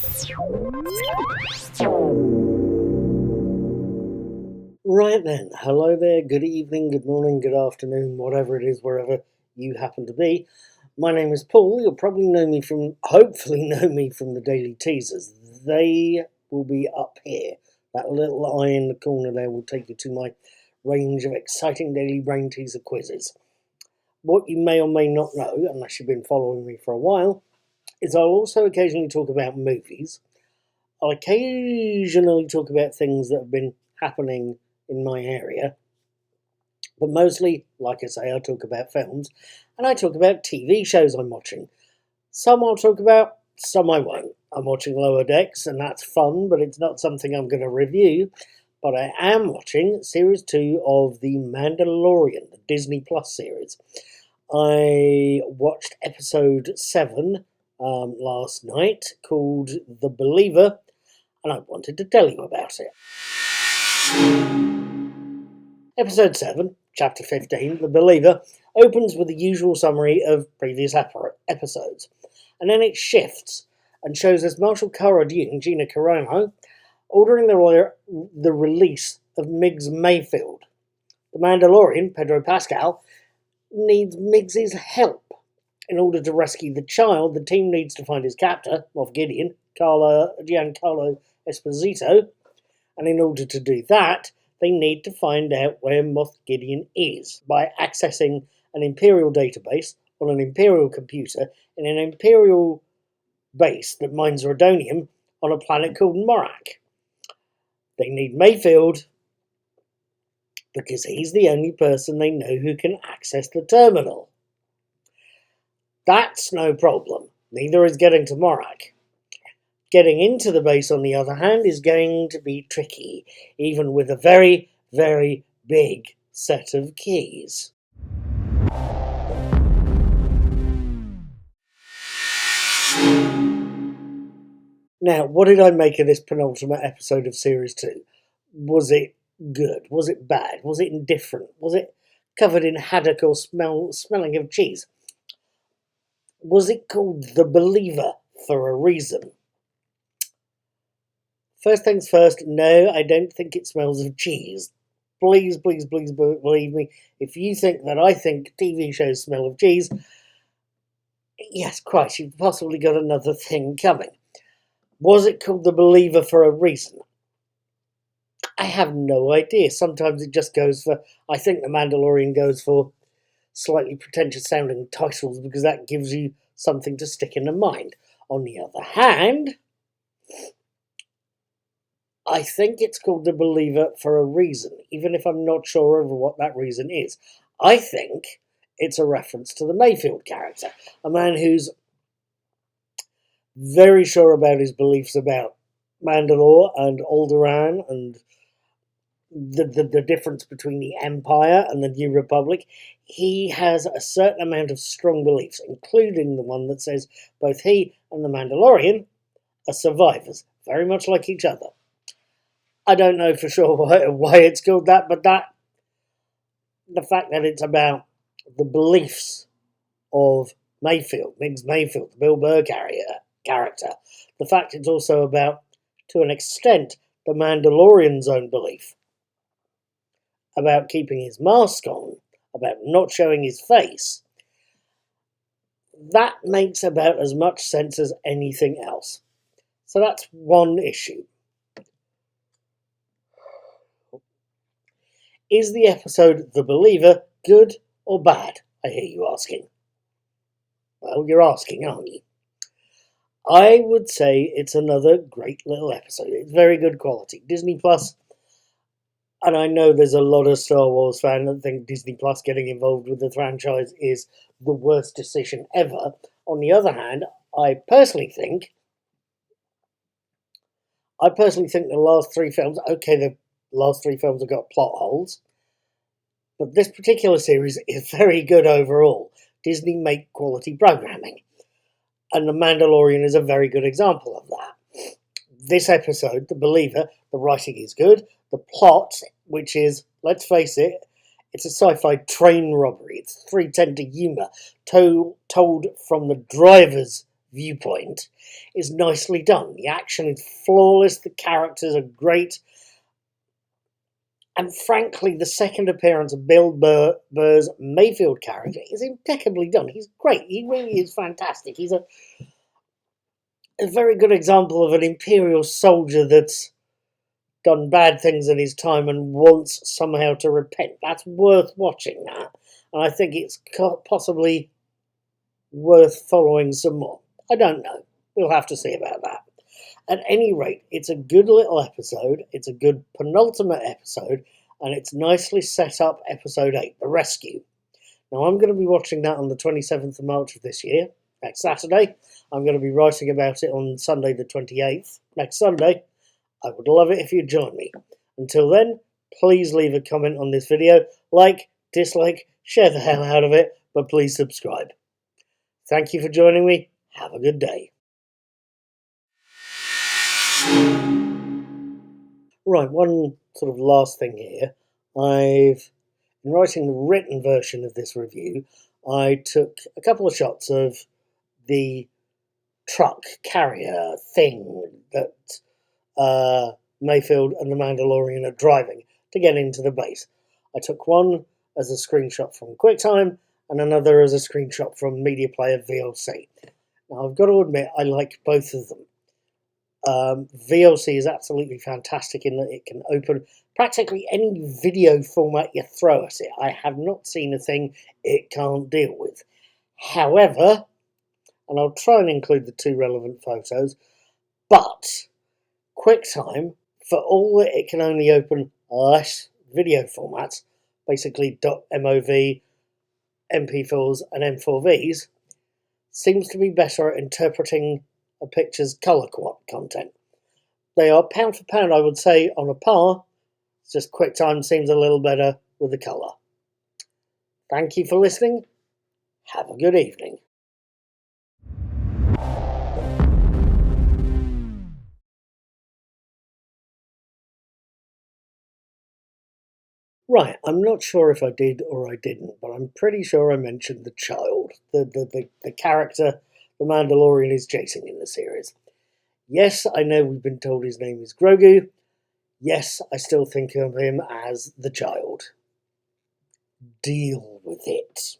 Right then, hello there, good evening, good morning, good afternoon, whatever it is, wherever you happen to be. My name is Paul. You'll probably hopefully know me from the daily teasers. They will be up here. That little eye in the corner there will take you to my range of exciting daily brain teaser quizzes. What you may or may not know, unless you've been following me for a while, is I'll also occasionally talk about movies. I'll occasionally talk about things that have been happening in my area, but mostly, like I say, I talk about films, and I talk about TV shows I'm watching. Some I'll talk about, some I won't. I'm watching Lower Decks, and that's fun, but it's not something I'm going to review. But I am watching Series 2 of The Mandalorian, the Disney Plus series. I watched Episode 7 last night, called The Believer, and I wanted to tell you about it. Episode 7, Chapter 15, The Believer, opens with the usual summary of previous episodes, and then it shifts and shows us Marshal Cara Dune, Gina Carano, ordering the release of Miggs Mayfield. The Mandalorian, Pedro Pascal, needs Miggs's help. In order to rescue the child, the team needs to find his captor, Moff Gideon, Giancarlo Esposito, and in order to do that, they need to find out where Moff Gideon is by accessing an Imperial database on an Imperial computer in an Imperial base that mines Rhodonium on a planet called Morak. They need Mayfield because he's the only person they know who can access the terminal. That's no problem. Neither is getting to Morak. Getting into the base, on the other hand, is going to be tricky, even with a very, very big set of keys. Now, what did I make of this penultimate episode of Series 2? Was it good? Was it bad? Was it indifferent? Was it covered in haddock or smelling of cheese? Was it called The Believer for a reason? First things first, no, I don't think it smells of cheese. Please, please, please believe me. If you think that I think TV shows smell of cheese, yes, Christ, you've possibly got another thing coming. Was it called The Believer for a reason? I have no idea. Sometimes it just goes for, I think The Mandalorian goes for slightly pretentious sounding titles because that gives you something to stick in the mind. On the other hand, I think it's called The Believer for a reason, even if I'm not sure of what that reason is. I think it's a reference to the Mayfield character, a man who's very sure about his beliefs about Mandalore and Alderaan and the difference between the Empire and the New Republic. He has a certain amount of strong beliefs, including the one that says both he and the Mandalorian are survivors, very much like each other. I don't know for sure why it's called that, but the fact that it's about the beliefs of Mayfield, Miggs Mayfield, the Bill Burr character, the fact it's also about, to an extent, the Mandalorian's own belief about keeping his mask on, about not showing his face, that makes about as much sense as anything else. So that's one issue. Is the episode The Believer good or bad? I hear you asking. Well, you're asking, aren't you? I would say it's another great little episode. It's very good quality. Disney Plus, and I know there's a lot of Star Wars fans that think Disney Plus getting involved with the franchise is the worst decision ever. On the other hand, I personally think the last three films, okay, the last three films have got plot holes, but this particular series is very good overall. Disney make quality programming, and The Mandalorian is a very good example of that. This episode, The Believer, the writing is good, the plot, which is, let's face it, it's a sci-fi train robbery, it's 310 to humour, told from the driver's viewpoint is nicely done. The action is flawless, the characters are great, and frankly, the second appearance of Bill Burr's Mayfield character is impeccably done. He's great. He really is fantastic. He's a very good example of an Imperial soldier that's done bad things in his time and wants somehow to repent. That's worth watching that. And I think it's possibly worth following some more. I don't know. We'll have to see about that. At any rate, it's a good little episode. It's a good penultimate episode. And it's nicely set up episode 8, The Rescue. Now, I'm going to be watching that on the 27th of March of this year, next Saturday. I'm going to be writing about it on Sunday the 28th, next Sunday. I would love it if you'd join me. Until then, please leave a comment on this video. Like, dislike, share the hell out of it, but please subscribe. Thank you for joining me. Have a good day. Right, one sort of last thing here. In writing the written version of this review, I took a couple of shots of the truck carrier thing that Mayfield and the Mandalorian are driving to get into the base. I took one as a screenshot from Quicktime and another as a screenshot from Media Player VLC. Now, I've got to admit, I like both of them. VLC is absolutely fantastic in that it can open practically any video format you throw at it. I have not seen a thing it can't deal with. However, and I'll try and include the two relevant photos, but QuickTime, for all that it can only open less video formats, basically .mov, MP4s and M4Vs, seems to be better at interpreting a picture's colour content. They are pound for pound, I would say, on a par. It's just QuickTime seems a little better with the colour. Thank you for listening. Have a good evening. Right, I'm not sure if I did or I didn't, but I'm pretty sure I mentioned the child, the character the Mandalorian is chasing in the series. Yes, I know we've been told his name is Grogu. Yes, I still think of him as the child. Deal with it.